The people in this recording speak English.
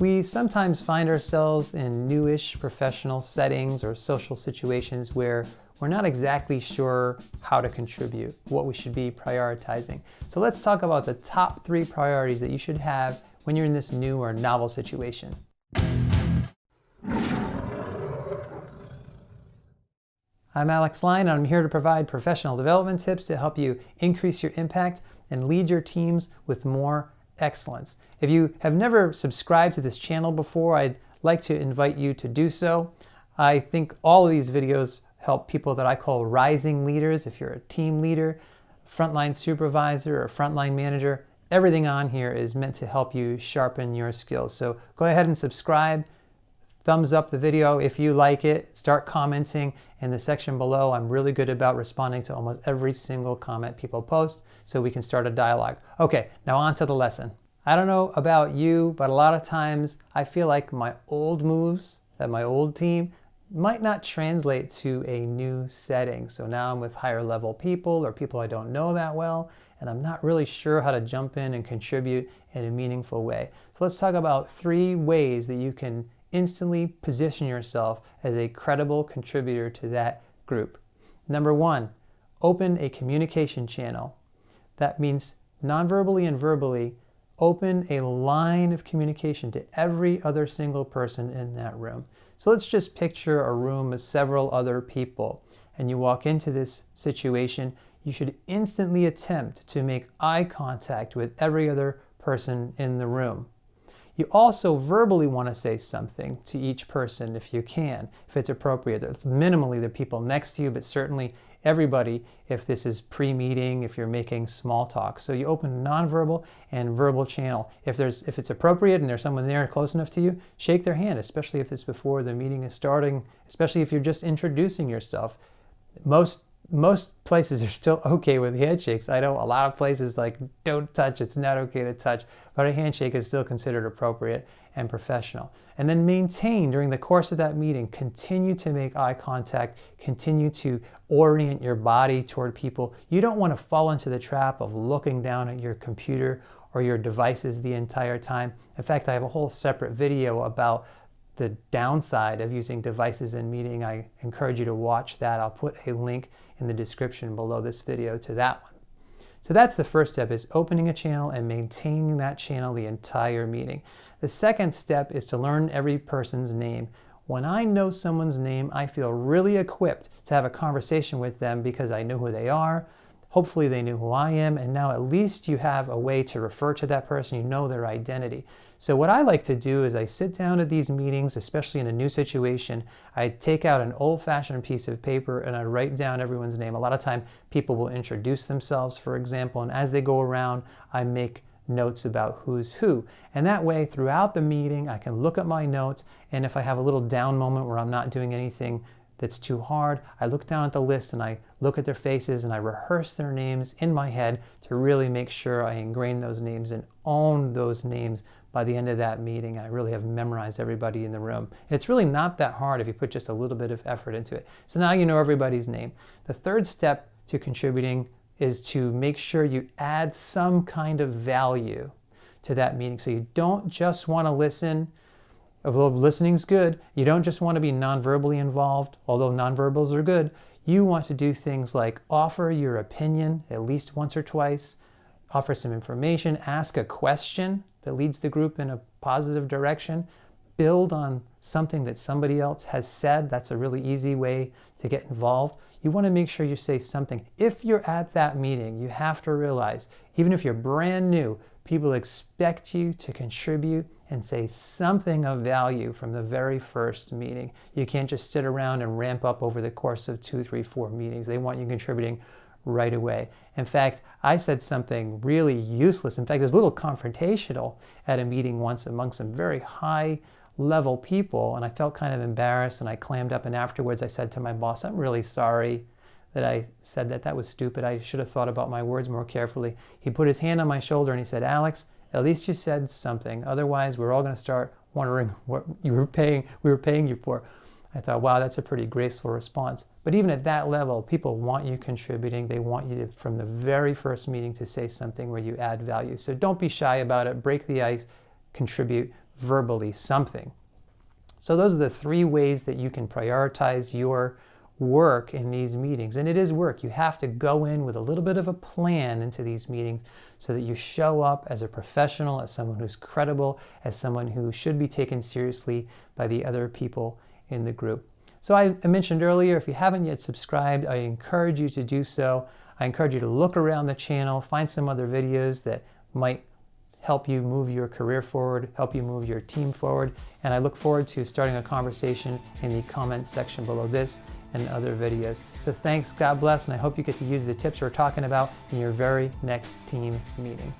We sometimes find ourselves in newish professional settings or social situations where we're not exactly sure how to contribute, what we should be prioritizing. So let's talk about the top 3 priorities that you should have when you're in this new or novel situation. I'm Alex Lyon, and I'm here to provide professional development tips to help you increase your impact and lead your teams with more excellence. If you have never subscribed to this channel before, I'd like to invite you to do so. I think all of these videos help people that I call rising leaders. If you're a team leader, frontline supervisor, or frontline manager, everything on here is meant to help you sharpen your skills. So go ahead and subscribe. Thumbs up the video if you like it. Start commenting in the section below. I'm really good about responding to almost every single comment people post so we can start a dialogue. Okay, now on to the lesson. I don't know about you, but a lot of times I feel like my old moves at my old team might not translate to a new setting. So now I'm with higher level people or people I don't know that well, and I'm not really sure how to jump in and contribute in a meaningful way. So let's talk about 3 ways that you can instantly position yourself as a credible contributor to that group. Number 1, open a communication channel. That means non-verbally and verbally open a line of communication to every other single person in that room. So let's just picture a room with several other people, and you walk into this situation. You should instantly attempt to make eye contact with every other person in the room. You also verbally want to say something to each person if you can, if it's appropriate. Minimally the people next to you, but certainly everybody if this is pre-meeting, if you're making small talk. So you open nonverbal and verbal channel. If it's appropriate and there's someone there close enough to you, shake their hand, especially if it's before the meeting is starting, especially if you're just introducing yourself. Most places are still okay with handshakes. I know a lot of places like don't touch, it's not okay to touch, but a handshake is still considered appropriate and professional. And then maintain during the course of that meeting, continue to make eye contact, continue to orient your body toward people. You don't want to fall into the trap of looking down at your computer or your devices the entire time. In fact, I have a whole separate video about the downside of using devices in meeting. I encourage you to watch that. I'll put a link in the description below this video to that one. So that's the first step, is opening a channel and maintaining that channel the entire meeting. The second step is to learn every person's name. When I know someone's name, I feel really equipped to have a conversation with them because I know who they are. Hopefully they knew who I am, and now at least you have a way to refer to that person. You know their identity. So what I like to do is I sit down at these meetings, especially in a new situation. I take out an old-fashioned piece of paper and I write down everyone's name. A lot of time people will introduce themselves, for example, and as they go around, I make notes about who's who. And that way, throughout the meeting, I can look at my notes, and if I have a little down moment where I'm not doing anything that's too hard, I look down at the list and I look at their faces and I rehearse their names in my head to really make sure I ingrain those names and own those names by the end of that meeting. I really have memorized everybody in the room. It's really not that hard if you put just a little bit of effort into it. So now you know everybody's name. The third step to contributing is to make sure you add some kind of value to that meeting. So you don't just want to listen. Although listening's good, you don't just want to be non-verbally involved, although non-verbals are good. You want to do things like offer your opinion at least once or twice, offer some information, ask a question that leads the group in a positive direction, build on something that somebody else has said. That's a really easy way to get involved. You want to make sure you say something. If you're at that meeting, you have to realize, even if you're brand new, people expect you to contribute and say something of value from the very first meeting. You can't just sit around and ramp up over the course of 2, 3, 4 meetings. They want you contributing right away. In fact, I said something really useless. In fact, it was a little confrontational at a meeting once among some very high level people, and I felt kind of embarrassed and I clammed up, and afterwards I said to my boss, I'm really sorry that I said that. That was stupid. I should have thought about my words more carefully. He put his hand on my shoulder and he said, Alex, at least you said something. Otherwise, we're all going to start wondering what we were paying you for. I thought, wow, that's a pretty graceful response. But even at that level, people want you contributing. They want you to, from the very first meeting, to say something where you add value. So don't be shy about it. Break the ice, contribute, verbally something. So those are the 3 ways that you can prioritize your work in these meetings. And it is work. You have to go in with a little bit of a plan into these meetings so that you show up as a professional, as someone who's credible, as someone who should be taken seriously by the other people in the group. So I mentioned earlier, if you haven't yet subscribed, I encourage you to do so. I encourage you to look around the channel, find some other videos that might help you move your career forward, help you move your team forward. And I look forward to starting a conversation in the comment section below this and other videos. So thanks, God bless, and I hope you get to use the tips we're talking about in your very next team meeting.